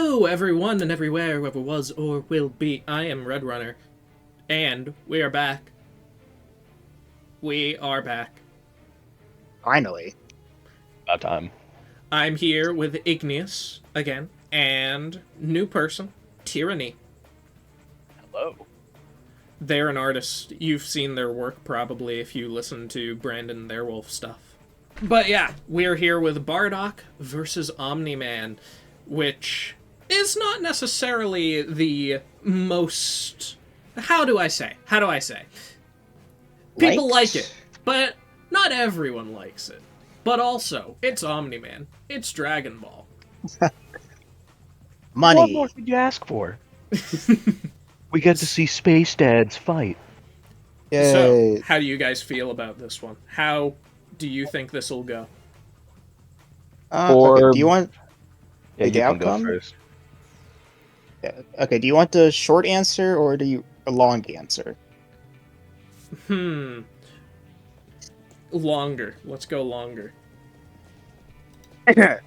Hello, everyone and everywhere, whoever was or will be. I am Red Runner, and we are back. We are back. Finally. About time. I'm here with Igneous again, and new person, Tyranny. Hello. They're an artist. You've seen their work probably if you listen to Brandon Theirwolf stuff. But yeah, we're here with Bardock versus Omni-Man, which is not necessarily the most... How do I say? People like it, but not everyone likes it. But also, it's Omni-Man. It's Dragon Ball. Money. What more could you ask for? We get to see space dads fight. Yay. So, how do you guys feel about this one? How do you think this will go? Okay, do you want Yeah, the you can outcome? go first. Yeah. Okay, do you want the short answer or do you a long answer? Longer. Let's go longer. Okay,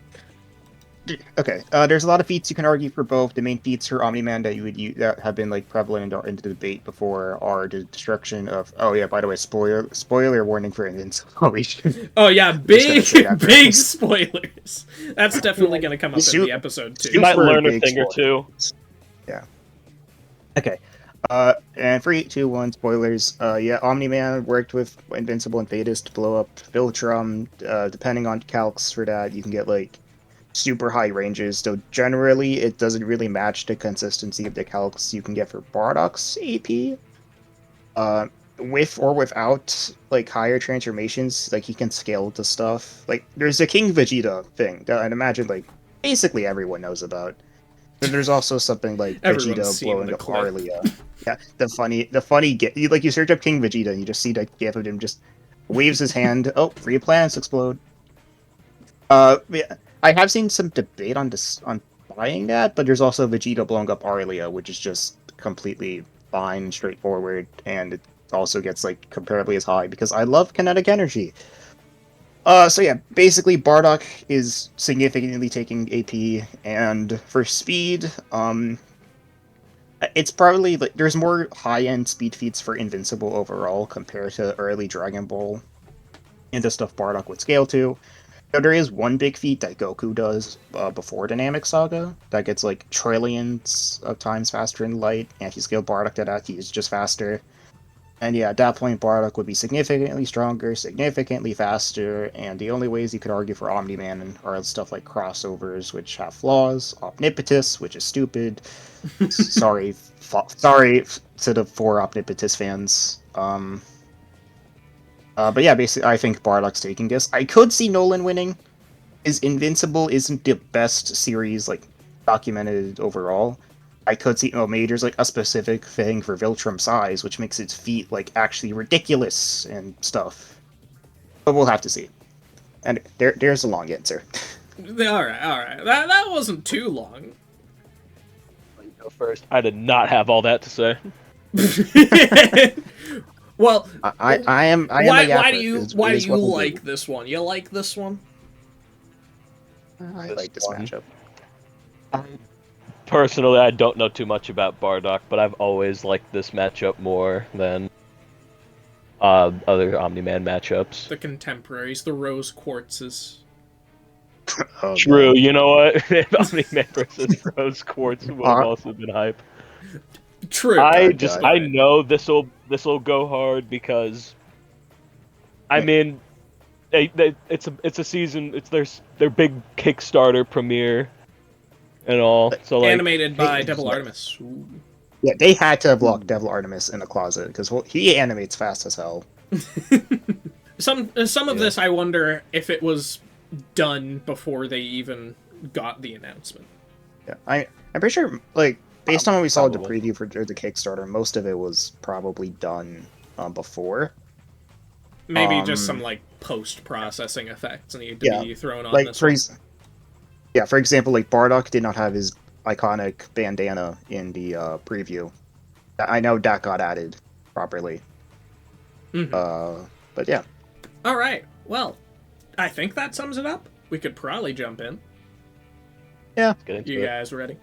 there's a lot of feats you can argue for both. The main feats for Omni-Man that you would use, that have been like prevalent in the debate before are the destruction of. Oh yeah, by the way, spoiler warning for Invincible. Oh yeah, big big spoilers. That's definitely going to come up in the episode too. You might learn a big thing or two. Yeah. Okay. And 3, 2, 1, spoilers. Yeah, Omni-Man worked with Invincible and Thetis to blow up Viltrum. Depending on calcs for that, you can get like super high ranges. So generally, it doesn't really match the consistency of the calcs you can get for Bardock's AP. With or without like higher transformations, like he can scale to stuff. Like there's the King Vegeta thing that I'd imagine like basically everyone knows about. Then there's also something like Everyone's Vegeta seen blowing the up clip. Arlia. Yeah, the funny get like you search up King Vegeta and you just see that gif of him just waves his hand. Oh, 3 planets explode. Yeah, I have seen some debate on this on buying that, but there's also Vegeta blowing up Arlia, which is just completely fine and straightforward, and it also gets like comparably as high because I love kinetic energy. So yeah, basically Bardock is significantly taking AP, and for speed, it's probably like there's more high-end speed feats for Invincible overall compared to early Dragon Ball and the stuff Bardock would scale to. So there is one big feat that Goku does before Dynamic Saga that gets like trillions of times faster in light, and if you scale Bardock to that, he's just faster. And yeah, at that point, Bardock would be significantly stronger, significantly faster, and the only ways you could argue for Omni-Man are stuff like crossovers, which have flaws, Omnipotus, which is stupid. Sorry to the 4 Omnipotus fans. But yeah, basically, I think Bardock's taking this. I could see Nolan winning. His Invincible isn't the best series, like, documented overall. I could see, Major's, like, a specific thing for Viltrum size, which makes its feet, like, actually ridiculous and stuff. But we'll have to see. And there's a long answer. Alright. That wasn't too long. You go first. I did not have all that to say. Well, I am. Why do you like this one? You like this one? I like this matchup. Personally, I don't know too much about Bardock, but I've always liked this matchup more than other Omni-Man matchups. The contemporaries, the rose quartzes. Oh, True, God. you know what? Omni-Man versus Rose Quartz would have also been hype. True. I know this'll go hard because I mean it's a season, it's their big Kickstarter premiere and all. So like animated by Devil Artemis. Ooh. Yeah, they had to have locked Devil Artemis in the closet because he animates fast as hell. Some of this I wonder if it was done before they even got the announcement. Yeah, I'm pretty sure, like, based on what we saw in the Probably. preview for the Kickstarter, most of it was probably done before. Maybe just some like post-processing effects need to be thrown on like this for one. for example, like Bardock did not have his iconic bandana in the preview. I know that got added properly. But yeah. All right. Well, I think that sums it up. We could probably jump in. Yeah. Get into You it. guys ready?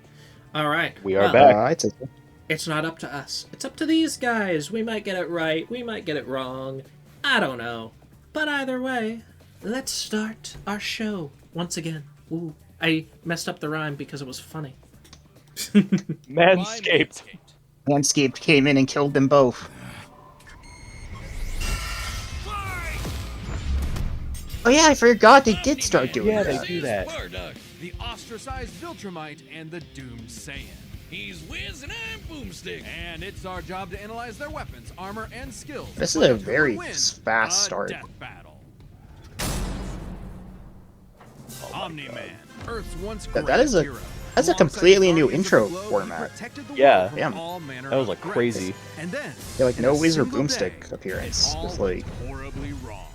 All right. We are Well, back. It's not up to us. It's up to these guys. We might get it right. We might get it wrong. I don't know. But either way, let's start our show once again. Ooh, I messed up the rhyme because it was funny. Manscaped. Manscaped came in and killed them both. Oh yeah, I forgot they did start doing Yeah, that. they do that. Bardock, the ostracized Viltrumite and the Doomed Saiyan. He's Wiz and I'm Boomstick. And it's our job to analyze their weapons, armor, and skills. This is a very fast start. Death battle. Omni-Man, Earth's once That is that's a completely new intro format. Yeah. Damn. That was like crazy. And then, Yeah, like in no a Wizard single Boomstick day, appearance. it all Just like went horribly wrong.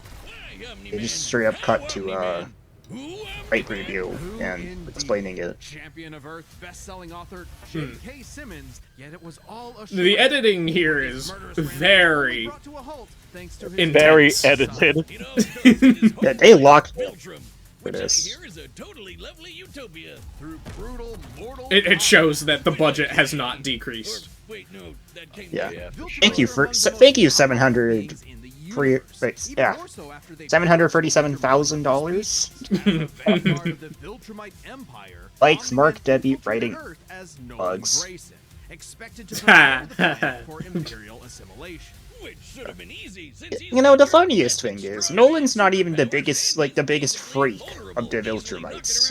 they just straight up cut to fight preview Who and indeed? explaining it. Champion of Earth, best-selling author J.K. Simmons. Yet it was all a The charade. editing here is very Brought to a halt thanks to his intense. Very edited. Yeah, they locked Viltrum, for which I this. hear is a totally lovely utopia. through brutal mortal It shows that the budget has not decreased. Or, wait, no, that came Yeah. later. Thank you for thank you 700 for yeah $747,000. Likes Mark Debbie writing bugs. Expected to prepare the fight for imperial assimilation. Which should have been easy since he's You know, the funniest thing is Nolan's not even the biggest freak of the Viltrumites.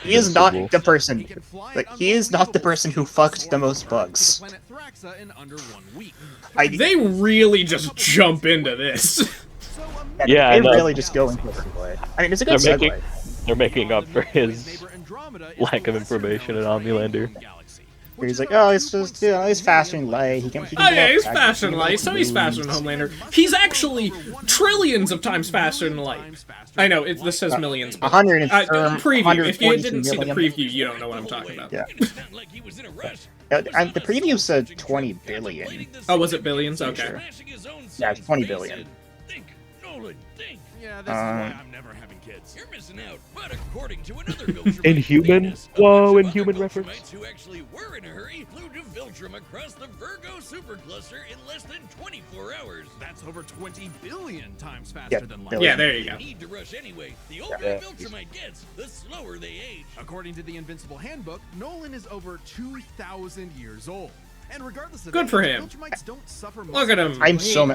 He is not the person. Like, he is not the person who fucked the most bugs. They really just jump into this. Yeah, I they know. really just go into it anyway. I mean, it's a good segue. They're making up for his lack of information in Omnilander. Where he's like, oh, it's just, you know, he's faster than light. He can Oh blow yeah, he's up faster than light, tactics, so he's faster than Homelander. He's actually trillions of times faster than light. I know, this says millions. But, 100 preview. If you 142 didn't see the million. preview, you don't know what I'm talking about. Yeah. It's not like he was in a rush. And the preview said 20 billion. Oh, was it billions? Okay. Smashing his own Yeah, son. 20 He billion. said, Think, Nolan, think. Yeah, this is why I'm never having kids. You're missing out. But according to another Viltrum, Inhuman? witness, a Whoa, bunch of Inhuman other reference. Viltrumites who actually were in a hurry flew to Viltrum across the Virgo supercluster in less than 24 hours. That's over 20 billion times faster Yeah, than light. billion. Yeah, there you go. Need to rush anyway. The older Yeah. a Viltrumite gets, the slower they age. According to the Invincible Handbook, Nolan is over 2,000 years old. And regardless of Good age, for him. Viltrumites don't suffer Look at him. I'm so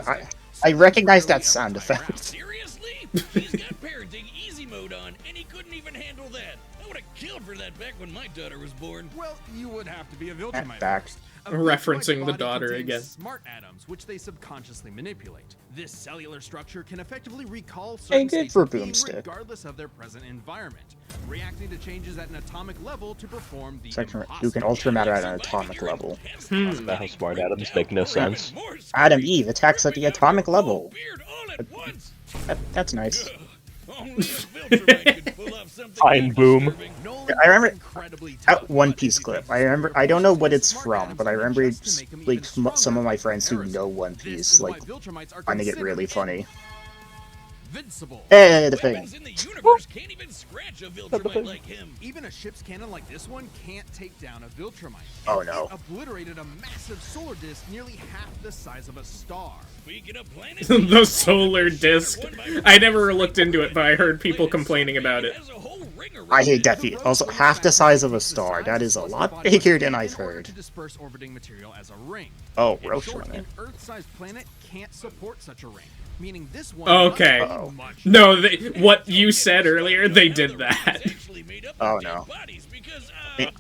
I recognize that sound effect. Seriously? He's got parenting easy mode on, and he couldn't even handle that. I would have killed for that back when my daughter was born. Well, you would have to be a Viltrumite. Back. first. A Referencing Viltrumite's the body daughter contains again. Smart atoms, which they subconsciously manipulate. This cellular structure can effectively recall Hey, certain good states for of being Boomstick. regardless of their present environment, reacting to changes at an atomic level to perform the You can impossible. alter matter at an atomic level. How smart atoms make no sense. Adam Eve attacks at the atomic level. Weird all at once. That's nice. Only a Viltrumite could pull off something Fine that boom. disturbing. Nolan I remember is incredibly tough, that One but Piece he clip. uses I remember. I their don't know what powerful it's smart from, atoms but I remember just to it's make him like even stronger some of my by friends who comparison. know One This Piece is why like Viltrumites are finding it considered really funny. invincible. Hey, the thing. Weapons in the universe can't even scratch a Viltrumite like him. Even a ship's cannon like this one can't take down a Viltrumite. Oh, And no. It obliterated a massive solar disk nearly half the size of a star. Speaking of planets, The solar disc. I never looked into it, but I heard people complaining about it. has a whole ring around I hate it. that feat. Also, half the size of a star. That is a lot bigger than I've heard. To disperse orbiting material as a ring. Oh, In Roche short, on it. an Earth-sized planet can't support such a ring, meaning this one Okay. must be Uh-oh. much No, what you said earlier, they did that. It's actually made up Oh, of dead no. bodies because,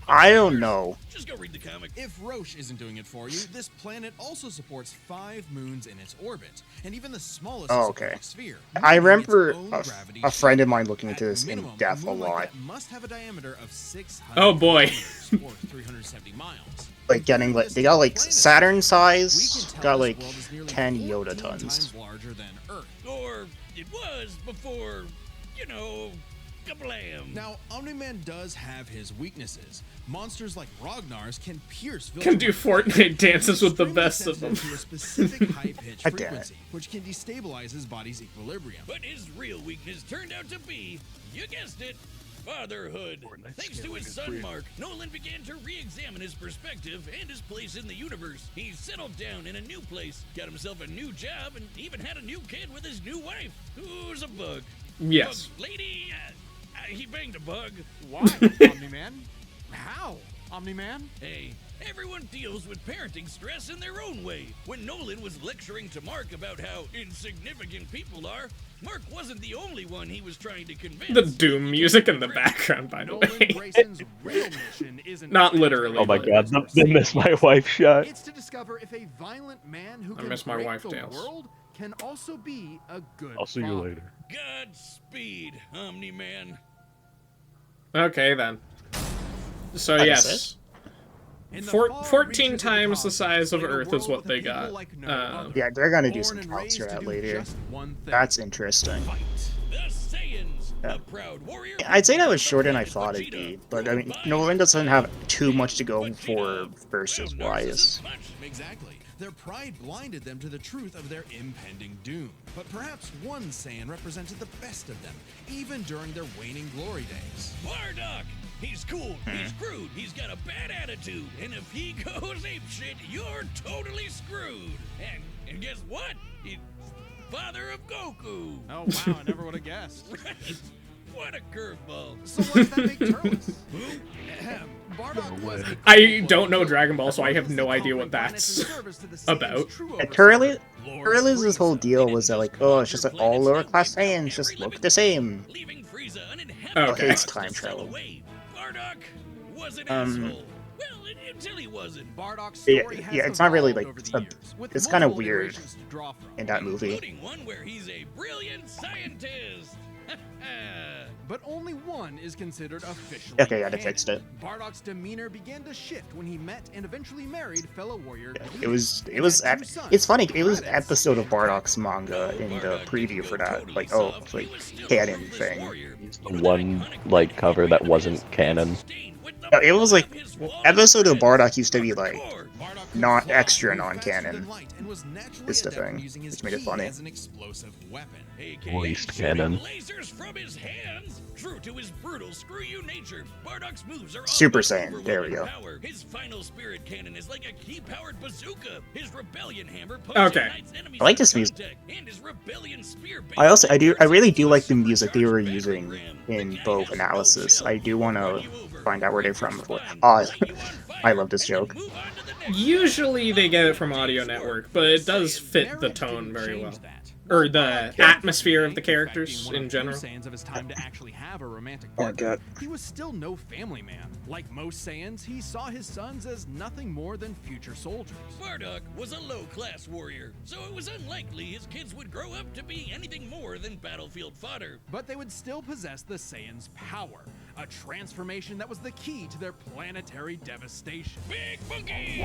I don't know. just go read the comic. If Roche isn't doing it for you, this planet also supports 5 moons in its orbit, and even the smallest Oh, is a okay. perfect sphere. I meaning remember its own a gravity a friend of shield. mine looking into At this in minimum, depth a moon like lot. that must have a diameter of 600 Oh, boy. kilometers, or 370 miles. Like getting like they got like Saturn We size, can tell got this like world is nearly 10 14 Yoda times tons. larger than Earth. Or it was before, you know, kablam. Now, Omni-Man does have his weaknesses. Monsters like Ragnar's can pierce Can do Viltrumites. Fortnite dances with the Extremely best of them. sensitive to a specific high-pitched God damn it. frequency, which can destabilize his body's equilibrium. But his real weakness turned out to be, you guessed it, fatherhood. Thanks to his son Mark, Nolan began to re-examine his perspective and his place in the universe. He settled down in a new place, got himself a new job, and even had a new kid with his new wife, who's a bug. Yes. Bug lady, he banged a bug. Why, Omni-Man? How, Omni-Man? Hey, everyone deals with parenting stress in their own way. When Nolan was lecturing to Mark about how insignificant people are, Mark wasn't the only one he was trying to convince. The Doom music in the background, by the Nolan way. Grayson's real mission isn't Not literally. Oh my god, the Miss My Wife shot. It's to discover if a violent man who I can miss my break wife the tales. world can also be a good I'll see you father. later. Godspeed, Omni-Man. Okay, then. So, Like I yes. In the 14 far times the reaches of size of played a Earth is world what with a they people got. like no other. Yeah, they're gonna do Born some and talks raised for to that do later. just one thing. That's interesting. Fight. The Saiyans, Yeah. a proud warrior. I'd say that was shorter than I thought it'd be, but I mean, Nolan doesn't have too much to go for versus wise. Exactly. Their pride blinded them to the truth of their impending doom. But perhaps one Saiyan represented the best of them, even during their waning glory days. Bardock! He's cool, he's crude, he's got a bad attitude, and if he goes apeshit, you're totally screwed. And guess what? He's father of Goku. Oh wow, I never would have guessed. Right? What a curveball. So what does that make Turles? Ahem. Bardock was a I don't know Dragon Ball, so I have no idea what that's about. Turles' whole deal was that, like, oh, it's just that all lower class Saiyans just look the same. Leaving Frieza uninhabited. Okay. It's time travel. Bardock was an asshole. Well, until he wasn't. Bardock's Yeah, story has yeah, it's not really, evolved like, over the years, with it's kinda multiple weird iterations to draw from. in that movie. Including one where he's a brilliant scientist. But only one is considered officially Okay, yeah, they canon. fixed it. Bardock's demeanor began to shift when he met and eventually married fellow warrior. Yeah, Gleek, it was and had two at, sons. it's funny, it was Credits. episode of Bardock's manga in the preview for that, like, oh, like, canon thing. The one, like, cover that wasn't canon. No, it was like, episode of Bardock used to be like, not extra non-canon. Is the thing, which made it funny. As an explosive weapon. Least canon. Lasers from his hands. True to his brutal screw you nature, Bardock's moves are Super almost Saiyan, there we go. overwhelming power. His final spirit cannon is like a key-powered bazooka. His rebellion hammer Okay. I like this music. And his rebellion spear I really do like the music they were using in both analysis. I do want to find out where they're from before. I love this joke. Usually they get it from Audio Network, but it does fit the tone very well. Or the atmosphere of the characters in general. Saiyans of his time to actually have a romantic Oh, partner, God. he was still no family man. Like most Saiyans, he saw his sons as nothing more than future soldiers. Bardock was a low-class warrior, so it was unlikely his kids would grow up to be anything more than battlefield fodder. But they would still possess the Saiyans' power, a transformation that was the key to their planetary devastation. Big Monkey!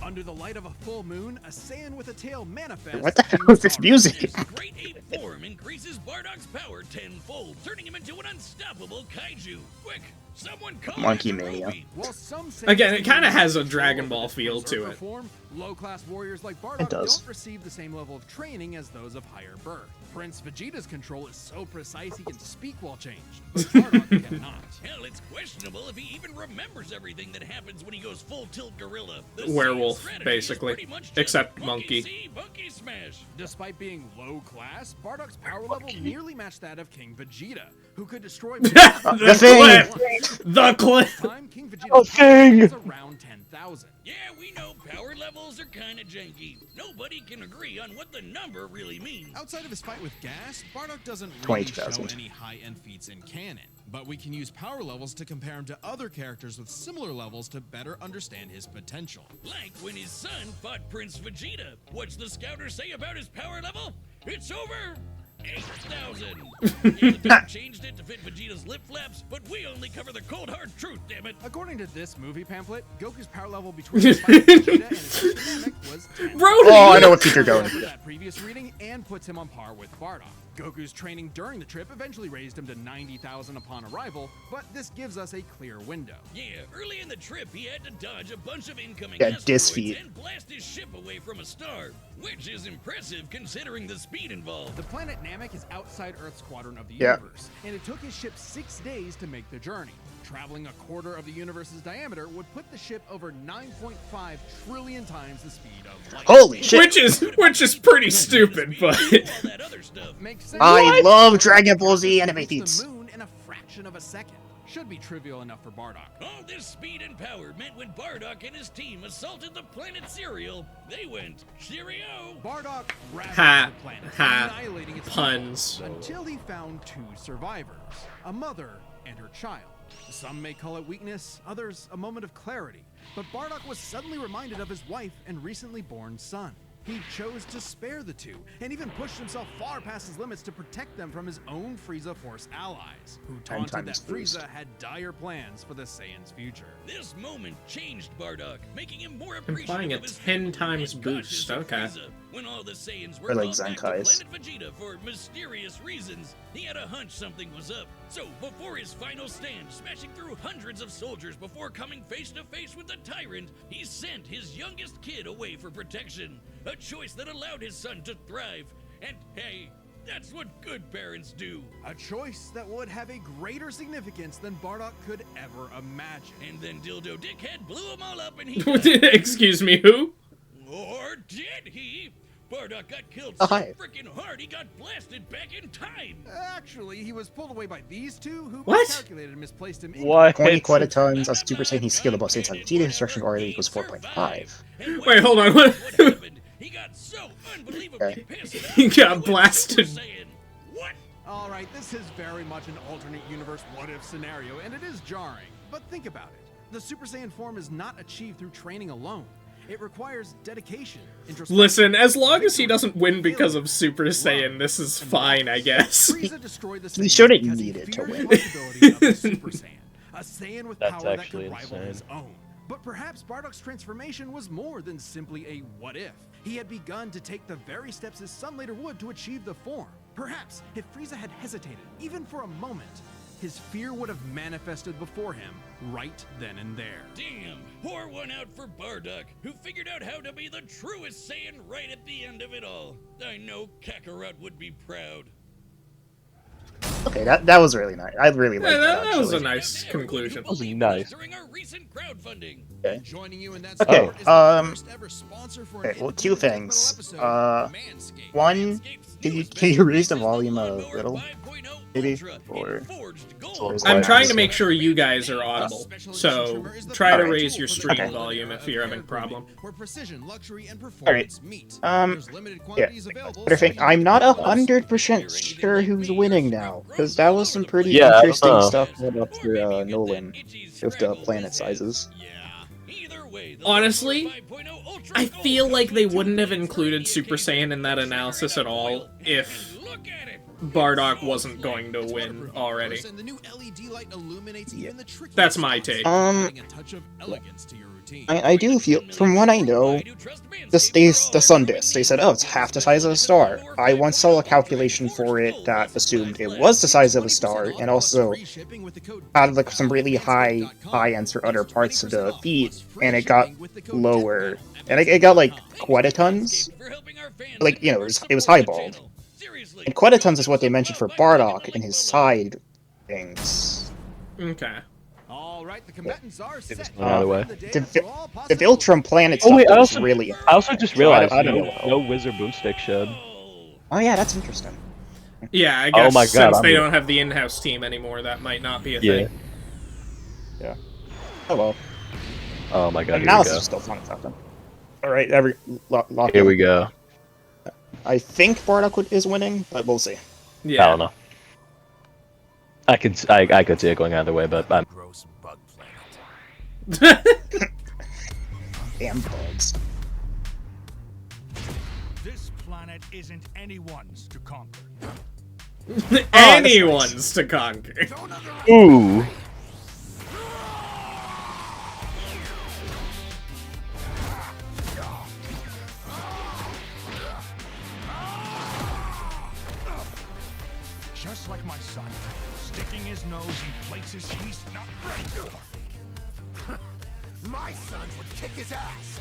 Under the light of a full moon, a Saiyan with a tail manifests. What the hell is this music? His great ape form increases Bardock's power tenfold, turning him into an unstoppable kaiju. Quick, someone call Monkey Mr. Mania. Ruby. While some Saiyans Again, it can kinda use has a control Dragon of Ball the feel to berserker it. Form, low-class warriors like It Bardock does. don't receive the same level of training as those of higher birth. Prince Vegeta's control is so precise he can speak while changed, but Bardock cannot. Hell, it's questionable if he even remembers everything that happens when he goes full tilt gorilla. The Werewolf, Saiyan strategy is basically. pretty much just Except monkey. monkey. See, monkey smash. Despite being low class, Bardock's power level Monkey. nearly matched that of King Vegeta, who could destroy The The thing! clip! The clip! time King Vegeta's Oh, power thing! was around 10,000. Yeah, we know power levels are kinda janky. Nobody can agree on what the number really means. Outside of his fight with Gas, Bardock doesn't really 22,000. show any high-end feats in canon, but we can use power levels to compare him to other characters with similar levels to better understand his potential. Like when his son fought Prince Vegeta. What's the scouter say about his power level? It's over 8,000. Yeah, the dog changed it to fit Vegeta's lip flaps, but we only cover the cold hard truth, damn it. According to this movie pamphlet, Goku's power level between his fight with Vegeta and his dynamic was 10. Brody! Oh, I know what Peter going. Over that previous reading and puts him on par with Bardock. Goku's training during the trip eventually raised him to 90,000 upon arrival, but this gives us a clear window. Yeah, early in the trip, he had to dodge a bunch of incoming Yeah, asteroids disfeat. and blast his ship away from a star, which is impressive considering the speed involved. The planet Namek is outside Earth's quadrant of the Yeah. universe, and it took his ship 6 days to make the journey. Traveling a quarter of the universe's diameter would put the ship over 9.5 trillion times the speed of light. Holy shit! Which is pretty stupid, but All that other stuff. Makes sense. I love Dragon Ball Z anime Reached feats. the moon in a fraction of a second. Should be trivial enough for Bardock. All this speed and power meant when Bardock and his team assaulted the planet Cereal, they went cheerio. Bardock ravaged Ha, the planet, ha, annihilating its puns. people, until he found 2 survivors, a mother and her child. Some may call it weakness, others a moment of clarity. But Bardock was suddenly reminded of his wife and recently born son. He chose to spare the 2, and even pushed himself far past his limits to protect them from his own Frieza Force allies, who taunted that times boost. Frieza had dire plans for the Saiyans' future. This moment changed Bardock, making him more Implying appreciative a of his 10 people times and boost, cautious of okay. Frieza. When all the Saiyans were Or like brought back to Zenkai's. planet Vegeta for mysterious reasons, he had a hunch something was up. So, before his final stand, smashing through hundreds of soldiers before coming face to face with the tyrant, he sent his youngest kid away for protection. A choice that allowed his son to thrive. And hey, that's what good parents do. A choice that would have a greater significance than Bardock could ever imagine. And then Dildo Dickhead blew them all up and he died. Excuse me, who? Or did he? Bardock got killed Oh, so hi. freaking hard he got blasted back in time. Actually, he was pulled away by these 2 who What? miscalculated and misplaced him. What? 20 quatatons as Super Saiyan he's skill above Saiyan type Vegeta destruction already equals 4.5. And Wait, hold on, what what? happened? He got so unbelievably Okay. pissed. He got went blasted. Super Saiyan. What? Alright, this is very much an alternate universe what-if scenario, and it is jarring. But think about it. The Super Saiyan form is not achieved through training alone. It requires dedication, introspection. Listen, as long as he doesn't win because of Super Saiyan, this is fine, I guess. Frieza destroyed the He Saiyans shouldn't because need it to feared win. the possibility of a Super Saiyan, a Saiyan with That's power that actually could rival insane. his own. But perhaps Bardock's transformation was more than simply a what-if. He had begun to take the very steps his son later would to achieve the form. Perhaps, if Frieza had hesitated, even for a moment, his fear would have manifested before him, right then and there. Damn, pour one out for Bardock, who figured out how to be the truest Saiyan right at the end of it all. I know Kakarot would be proud. Okay, that was really nice. I really like Yeah, that. that was a actually. nice conclusion. That was nice. During our recent crowdfunding. Okay. Joining you in that Okay, sport is the first ever sponsor for an okay, well, two independent things. metal episode, Manscaped. One, can you raise the volume a little? Maybe? Or... I'm trying to make sure you guys are audible, so try to raise your stream Okay. volume if you're having a problem. Where precision, luxury, and Alright, performance meet. yeah. There's limited quantities available, Other thing, so you I'm not can- 100% sure who's winning now, because that was some pretty Yeah, I don't interesting know. stuff about for Nolan with the planet sizes. Honestly, I feel like they wouldn't have included Super Saiyan in that analysis at all if Bardock wasn't going to win already. And the new LED light illuminates even the trickiest That's my spots, take. adding a touch of elegance to your routine. I do feel, from what I know, the sun disk, they said, oh, it's half the size of a star. I once saw a calculation for it that assumed it was the size of a star, and also had like some really high ends for other parts of the feet, and it got lower. And it got like quatatons. Like, you know, it was highballed. And quatatons is what they mentioned for Bardock in his side things. Okay. All right, the combatants are set. By the way. The Viltrum planet Oh stuff wait, was really... I also just realized I don't know. no Wizard Boomstick shed. Oh yeah, that's interesting. Yeah, I Oh guess my God, since I'm they re- don't have the in-house team anymore, that might not be a Yeah. thing. Yeah. Oh well. Oh my god, here we Analysis go. is still fun about them. Alright, lock Here in. we go. I think Bardock is winning, but we'll see. I Yeah. don't know. I could see it going either way, but I'm Gross bug planet. Damn bugs. This planet isn't anyone's to conquer. Anyone's to conquer. ooh. Just like my son, sticking his nose in places he's not ready for. My son would kick his ass.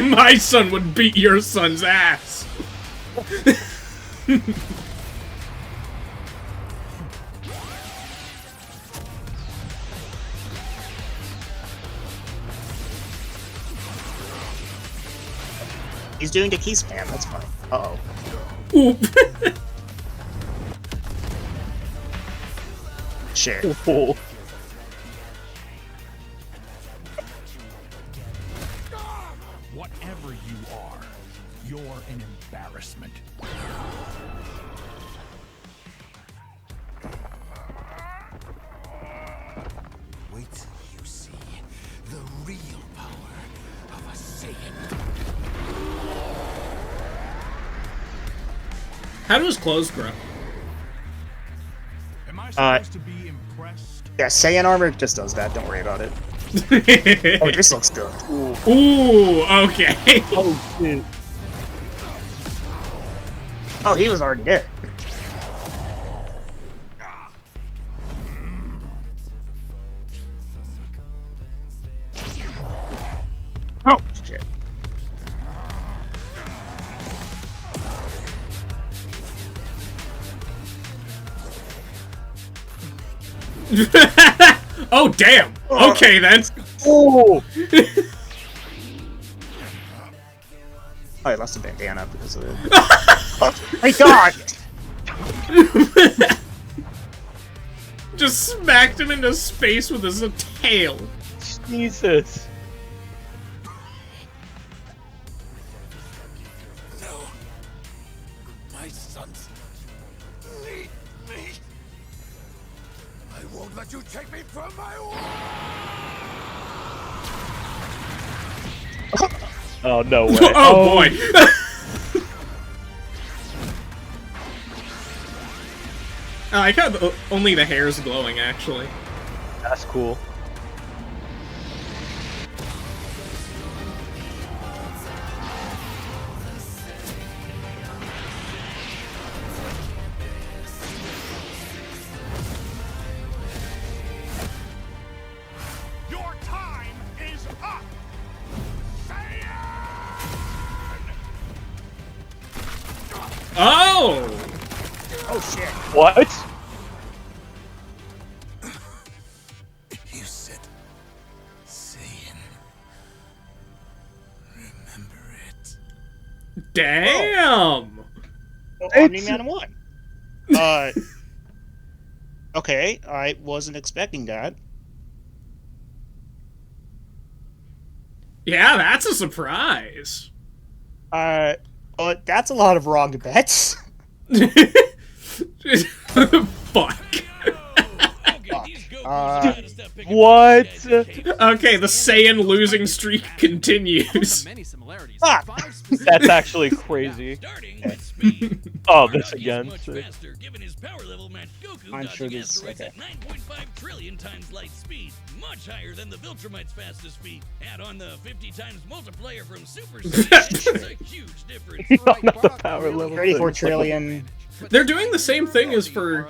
My son would beat your son's ass. He's doing the key spam, that's fine. Uh-oh. Oop. Shit. Oh. Whatever you are, you're an embarrassment. Wait till you see the real power of a Saiyan. How do his clothes grow? Am I supposed to be impressed? Yeah, Saiyan armor just does that, don't worry about it. Oh, this looks good. Ooh, okay. Oh shit. Oh, he was already dead. Oh, shit. Oh, damn. Okay, then. Oh! Oh, I lost a bandana because of it. Oh my god! Just smacked him into space with his tail. Jesus. No. My sons need me. I won't let you take me from my Oh no way. Oh, boy. I like how only the hair's glowing, actually. That's cool. Your time is up. Oh! Oh shit. What? You said Saiyan. Remember it. Damn! Oh, Omni-Man won. Okay, I wasn't expecting that. Yeah, that's a surprise. But that's a lot of wrong bets. Fuck. What? Okay, the Saiyan losing streak continues. Many similarities. Fuck! That's actually crazy. Oh, this again. I'm sure this. Okay. At 9.5 trillion times light speed, much higher than the Viltrumite's fastest speed. Add on the 50 times multiplier from Super Saiyan, it's a huge difference. Not the power level. 34 trillion. They're doing the same thing as for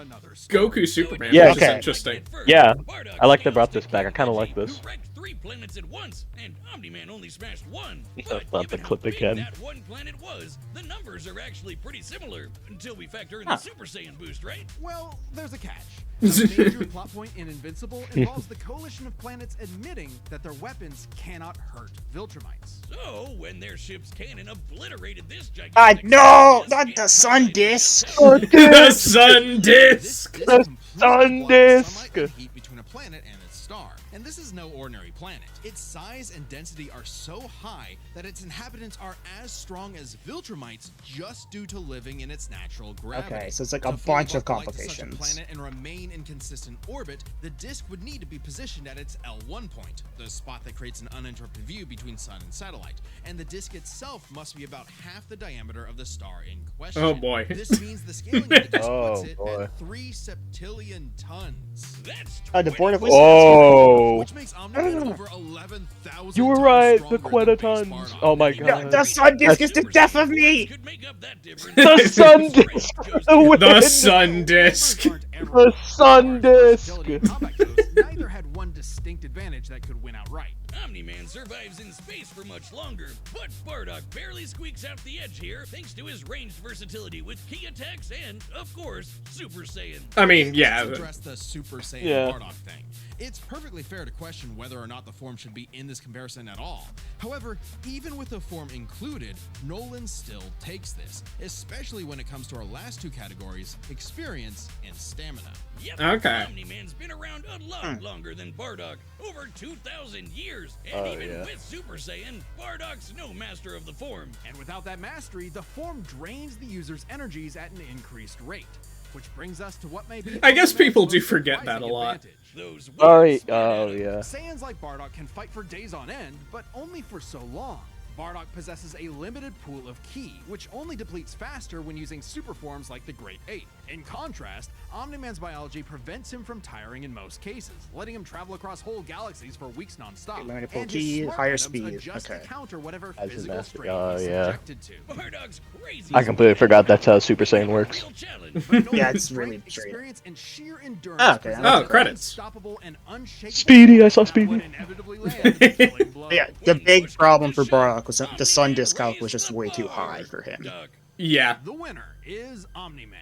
Goku Superman, Yeah, which is okay. interesting. Yeah, I like they brought this back. I kind of like this. You wrecked 3 planets at once, and Omni-Man only smashed 1. Not the given clip how big again. that one planet was, the numbers are actually pretty similar until we factor in the Super Saiyan boost, right? Well, there's a catch. A major plot point in Invincible involves the coalition of planets admitting that their weapons cannot hurt Viltrumites. So, when their ship's cannon obliterated this God, gigantic no! disk, Not the sun disc! The Sun Disc! This sun disk! sunlight and heat between a planet and its star. And this is no ordinary planet. Its size and density are so high that its inhabitants are as strong as Viltrumites just due to living in its natural gravity. Okay, so it's like a To fully bunch of look like such a complications. planet and remain in consistent orbit, the disk would need to be positioned at its L1 point, the spot that creates an uninterrupted view between sun and satellite. And the disk itself must be about half the diameter of the star in question. Oh, boy. This means the scaling of the disk Oh, puts it boy. at 3 septillion tons. That's The board of Oh. Which makes Omni-Man over 11,000 You were times right, stronger the than Queta base tons. Bardock. Oh my And god. even The sun disc is the death of me! Could make up that difference. The sun disc! The Sun Disc! Numbers aren't ever The sun disc! versatility in combat goes, neither had one distinct advantage that could win outright. Omni-Man survives in space for much longer, but Bardock barely squeaks out the edge here thanks to his ranged versatility with key attacks and, of course, Super Saiyan. I mean, yeah. Let's address the Super Saiyan Yeah. Bardock thing. It's perfectly fair to question whether or not the form should be in this comparison at all. However, even with the form included, Nolan still takes this, especially when it comes to our last two categories, experience and stamina. Yep, Okay. Omni-Man's been around a lot longer than Bardock, over 2,000 years, and even with Super Saiyan, Bardock's no master of the form. And without that mastery, the form drains the user's energies at an increased rate. Which brings us to what may be... I guess people do forget that a lot. Those Oh, wheels oh spin at him. yeah. Saiyans like Bardock can fight for days on end, but only for so long. Bardock possesses a limited pool of ki, which only depletes faster when using super forms like the Great Ape. In contrast, Omni-Man's biology prevents him from tiring in most cases, letting him travel across whole galaxies for weeks non-stop. Limited pool And his ki, smart higher items speed, adjust okay. to counter whatever As his physical master- strain oh, he's yeah. subjected to. Bardock's crazy. I completely forgot that's how Super Saiyan works. Real challenge. But Yeah, Nolan's it's really strength, straight. experience, and sheer endurance Oh, okay. presents Oh, an credits. unstoppable and unshakable Speedy, I saw that would Speedy. inevitably land the killing blow. Yeah, the big problem for Bardock was that the sun discount was just way too high for him. Duck. Yeah. The winner is Omni-Man.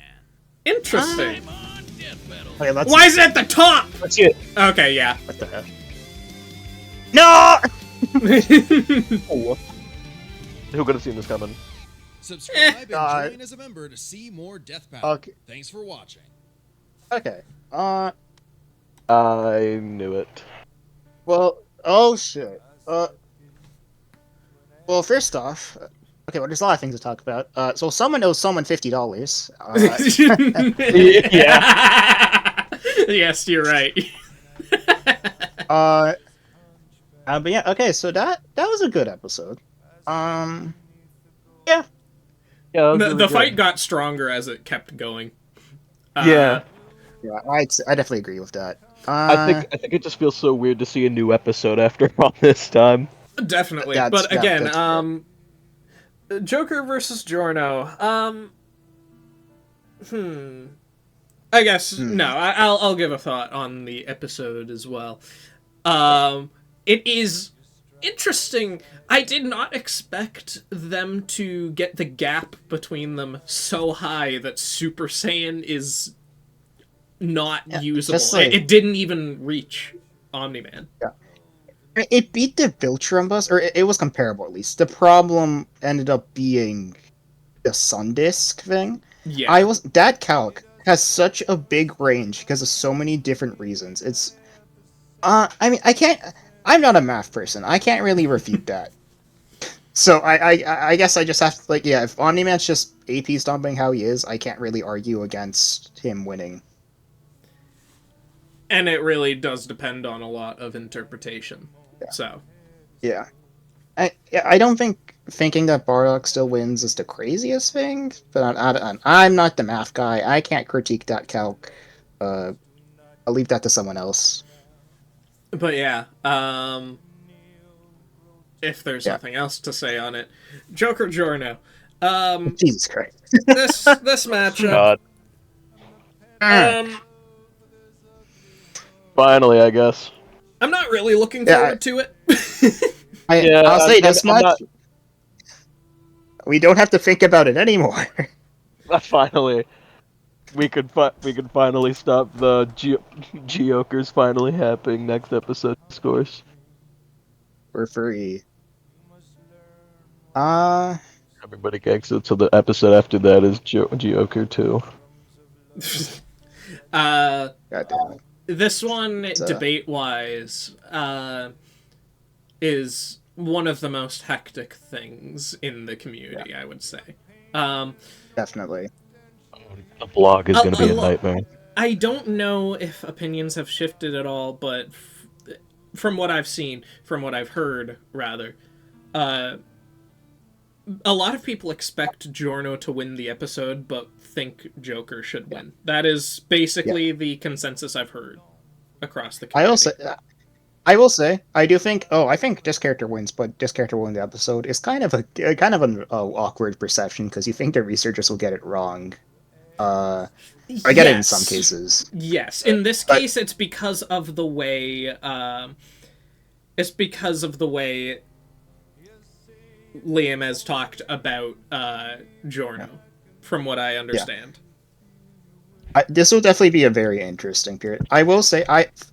Interesting. I'm on death battle. Okay, let's. Why is it at the top? That's it. Okay, yeah. What the heck? No! Oh. Who could have seen this coming? Subscribe and God. join as a member to see more Death Battle. Okay. Thanks for watching. Okay. I knew it. Well, oh shit. Well, first off, okay, well, there's a lot of things to talk about. So someone owes someone $50. Yeah. Yes, you're right. But yeah, okay, so that was a good episode. Yeah. Yeah, that was The, really the good. fight got stronger as it kept going. Yeah. Yeah, I definitely agree with that. I think it just feels so weird to see a new episode after all this time. Definitely. That's- But again, that's Joker versus Giorno. I guess no. I'll give a thought on the episode as well. It is interesting. I did not expect them to get the gap between them so high that Super Saiyan is not usable. just like- It didn't even reach Omni-Man. It beat the Viltrum bus, or it was comparable at least. The problem ended up being the sun disk thing. Yeah. That calc has such a big range because of so many different reasons. It's I mean, I'm not a math person. I can't really refute that. So I guess I just have to, like, yeah, if Omni-Man's just AP stomping how he is, I can't really argue against him winning. And it really does depend on a lot of interpretation. Yeah. So, Yeah. I don't think thinking that Bardock still wins is the craziest thing, but I'm not the math guy. I can't critique that calc. I'll leave that to someone else. but yeah, if there's Yeah. nothing else to say on it, Joker Giorno. Jesus Christ. This matchup. God. Finally, I guess. I'm not really looking Yeah, forward to it. I'll say this I'm much. not- We don't have to think about it anymore. Finally, we could finally stop the Geokers finally happening next episode scores. We're free. Everybody gets it. So the episode after that is Geoker 2. God damn it. This one, So- debate-wise, is one of the most hectic things in the community, I would say. Definitely. The blog is going to be a lo- nightmare. I don't know if opinions have shifted at all, but from what I've seen, from what I've heard, rather, a lot of people expect Giorno to win the episode, but think Joker should win. That is basically the consensus I've heard across the community. I will say, I do think. Oh, I think this character wins, but this character will win the episode is kind of an awkward perception because you think the researchers will get it wrong. I get it in some cases. Yes, in this But- case, it's because of the way. Liam has talked about Giorno, from what I understand. This will definitely be a very interesting period. I will say,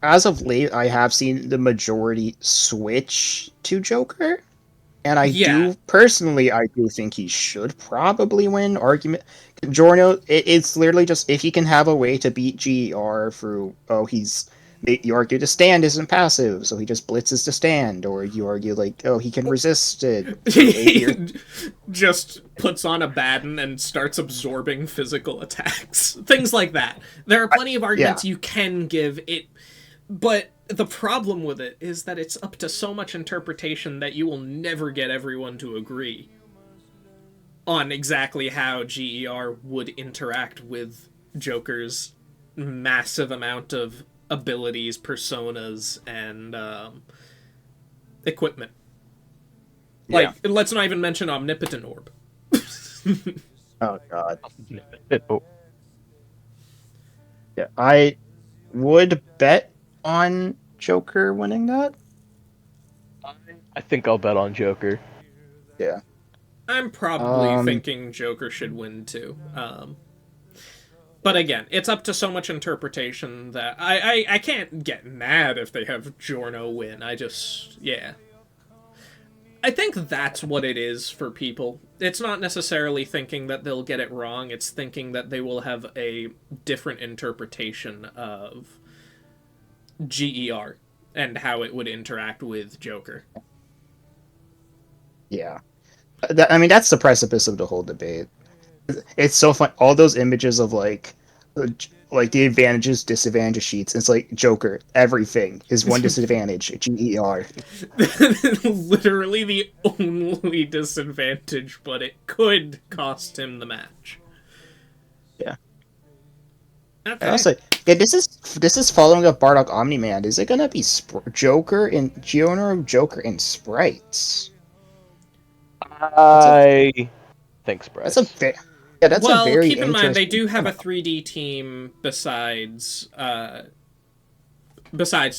as of late, I have seen the majority switch to Joker, and I Yeah. do think he should probably win. Argument, Jorno, it's literally just if he can have a way to beat GER through, you argue the stand isn't passive, so he just blitzes the stand, or you argue like, oh, he can resist it. He just puts on a Baden and starts absorbing physical attacks. Things like that. There are plenty of arguments you can give it, but the problem with it is that it's up to so much interpretation that you will never get everyone to agree on exactly how GER would interact with Joker's massive amount of abilities, personas, and equipment. Like, let's not even mention Omnipotent Orb. Oh god. Oh, Yeah, I would bet on Joker winning that. I think I'll bet on Joker. Yeah. I'm probably thinking Joker should win too. But again, it's up to so much interpretation that I can't get mad if they have Jorno win. I think that's what it is for people. It's not necessarily thinking that they'll get it wrong, it's thinking that they will have a different interpretation of GER and how it would interact with Joker. Yeah. That's the precipice of the whole debate. It's so fun. All those images of like the advantages, disadvantages sheets. It's like Joker, everything. His one disadvantage, GER. Literally the only disadvantage, but it could cost him the match. Yeah. Okay. Also, this is following up Bardock Omni-Man. Is it gonna be Joker and Geonor Joker and Sprites? I think Sprites. That's a very keep in mind they interesting do have a 3D team besides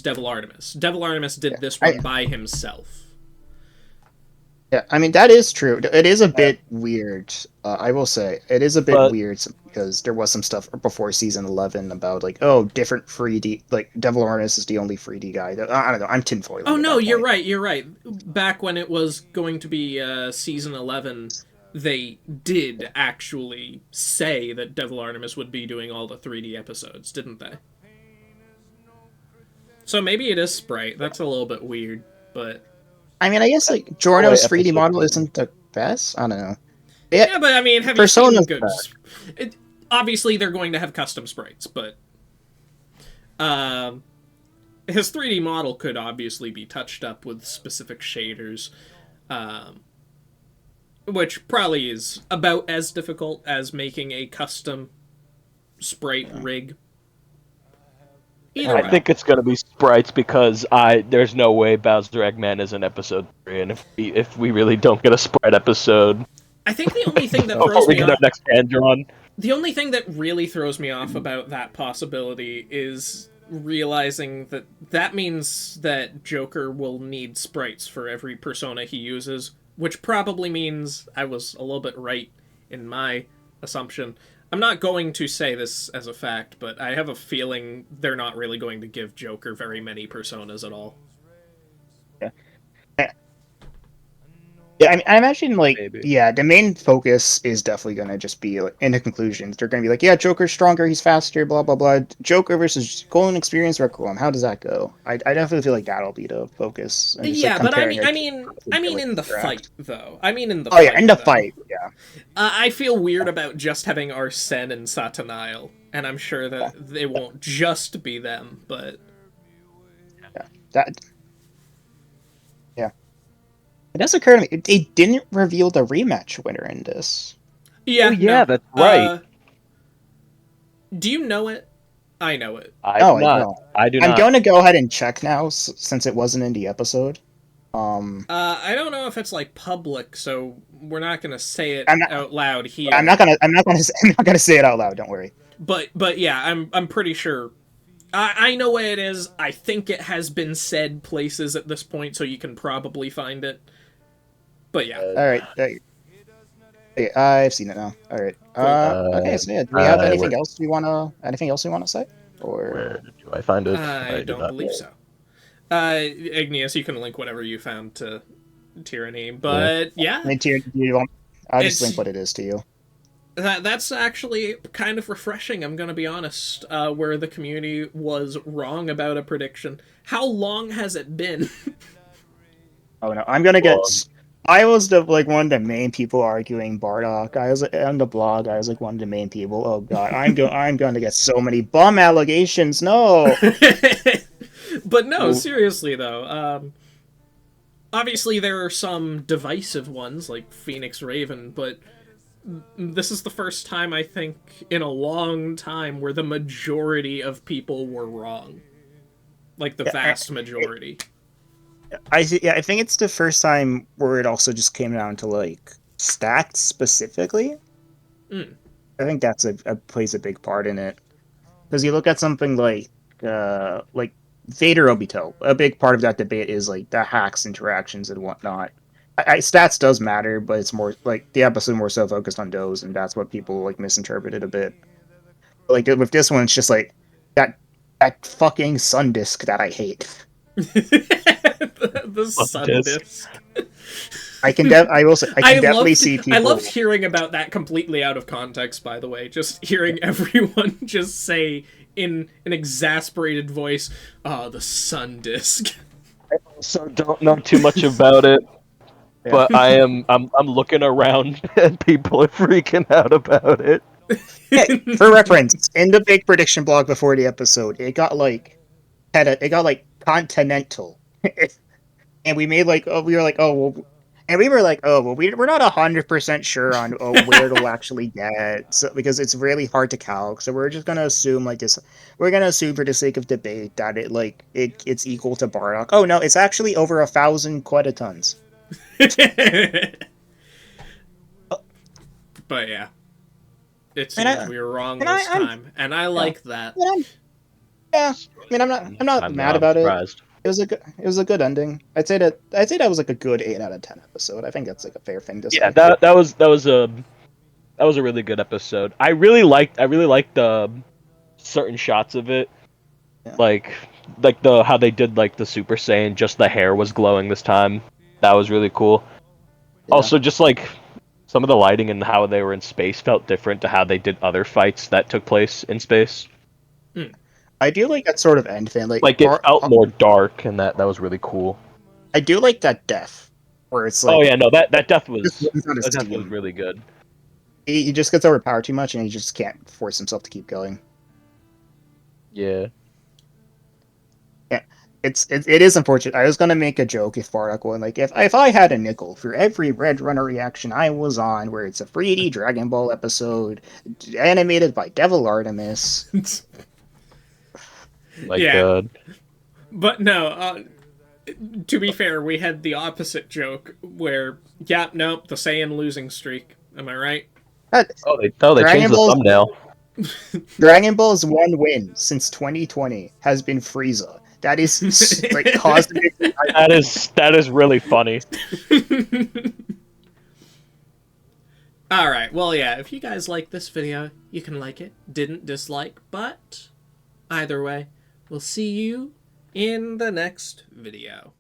Devil Artemis. Devil Artemis did this one by himself. Yeah, that is true. It is a bit weird. I will say it is a bit weird because there was some stuff before season 11 about like, oh, different 3D. Like Devil Artemis is the only 3D guy. I don't know. I'm tinfoiling. Oh no, you're right. You're right. Back when it was going to be season 11, they did actually say that Devil Artemis would be doing all the 3D episodes, didn't they? So maybe it is Sprite. That's a little bit weird, but I guess like Jorno's 3D model isn't the best. I don't know. Yeah, but have you seen good? Obviously, they're going to have custom sprites, but his 3D model could obviously be touched up with specific shaders, which probably is about as difficult as making a custom sprite rig. I think it's gonna be Sprites because there's no way Bowser Eggman is in episode 3, and if we really don't get a Sprite episode, I think the only thing that throws me off, our next hand drawn. The only thing that really throws me off about that possibility is realizing that means that Joker will need sprites for every persona he uses, which probably means I was a little bit right in my assumption. I'm not going to say this as a fact, but I have a feeling they're not really going to give Joker very many personas at all. Yeah, I imagine, like, Maybe. Yeah, the main focus is definitely going to just be, like, in the conclusions. They're going to be like, yeah, Joker's stronger, he's faster, blah, blah, blah. Joker versus Golden Experience Requiem. How does that go? I definitely feel like that'll be the focus. And just, Yeah, like, but I comparing mean in the fight, though. Oh, yeah, in the fight, yeah. I feel weird about just having Arsene and Satanael, and I'm sure that it won't just be them, but... Yeah, it does occur to me, they didn't reveal the rematch winner in this. Yeah, oh, yeah, that's right. Do you know it? I know it. I do not. I'm going to go ahead and check now, since it wasn't in the episode. I don't know if it's like public, so we're not gonna say it out loud here. I'm not gonna say it out loud. Don't worry. But yeah, I'm pretty sure. I know where it is. I think it has been said places at this point, so you can probably find it. But yeah. All right. Okay, I've seen it now. All right. Okay. So yeah, do we have anything else we wanna? Anything else we wanna say? Or Where do I find it? I do don't not believe know. so. Igneous, you can link whatever you found to Tyranny, but yeah, I mean, do you want? I'll just it's link what it is to you. that's actually kind of refreshing. I'm gonna be honest. Where the community was wrong about a prediction. How long has it been? Oh no, I'm gonna get. Well, I was the like one of the main people arguing Bardock. I was on the blog. I was like one of the main people. Oh god, I'm going to get so many bum allegations. No. But no, Well, seriously though. Obviously there are some divisive ones like Phoenix Raven, but this is the first time I think in a long time where the majority of people were wrong. Like the vast majority. yeah, I think it's the first time where it also just came down to like stats specifically. Mm. I think that's a plays a big part in it because you look at something like Vader Obito. A big part of that debate is like the hacks, interactions, and whatnot. Stats does matter, but it's more like the episode more so focused on those, and that's what people like misinterpreted a bit. Like with this one, it's just like that fucking sun disk that I hate. The sun disc. I will say I can definitely see people. I loved hearing about that completely out of context, by the way. Just hearing everyone just say in an exasperated voice, the sun disk. I also don't know too much about it, Yeah. but I'm looking around and people are freaking out about it. Hey, for reference, in the big prediction blog before the episode, it got like continental, and we made like we were like we're not 100% sure on where it'll actually get, so, because it's really hard to calc. So we're just gonna assume like this. We're gonna assume for the sake of debate that it's equal to Bardock. Oh no, it's actually over 1,000 quetatons. But yeah. It And seems we were wrong this time, and I like that. Yeah, I mean, I'm not mad about it. It was a good ending. I'd say that was like a good 8 out of 10 episode. I think that's like a fair thing to say. Yeah, that was a really good episode. I really liked the certain shots of it, Yeah. like the how they did like the Super Saiyan. Just the hair was glowing this time. That was really cool. Yeah. Also, just like some of the lighting and how they were in space felt different to how they did other fights that took place in space. I do like that sort of end thing. Like it felt more dark, and that was really cool. I do like that death, where it's like, Oh yeah, no, that death was just runs out of that death was steam. really good. He just gets overpowered too much, and he just can't force himself to keep going. Yeah. Yeah, it is unfortunate. I was gonna make a joke if Bardock won. Like if I had a nickel for every Red Runner reaction I was on, where it's a 3D Dragon Ball episode animated by Devil Artemis. Yeah. But no, to be fair, we had the opposite joke where, nope, the Saiyan losing streak. Am I right? They changed the thumbnail. Dragon Ball's one win since 2020 has been Frieza. That is like cosmic. that is really funny. Alright, well yeah, if you guys like this video, you can like it. Didn't dislike, but either way, we'll see you in the next video.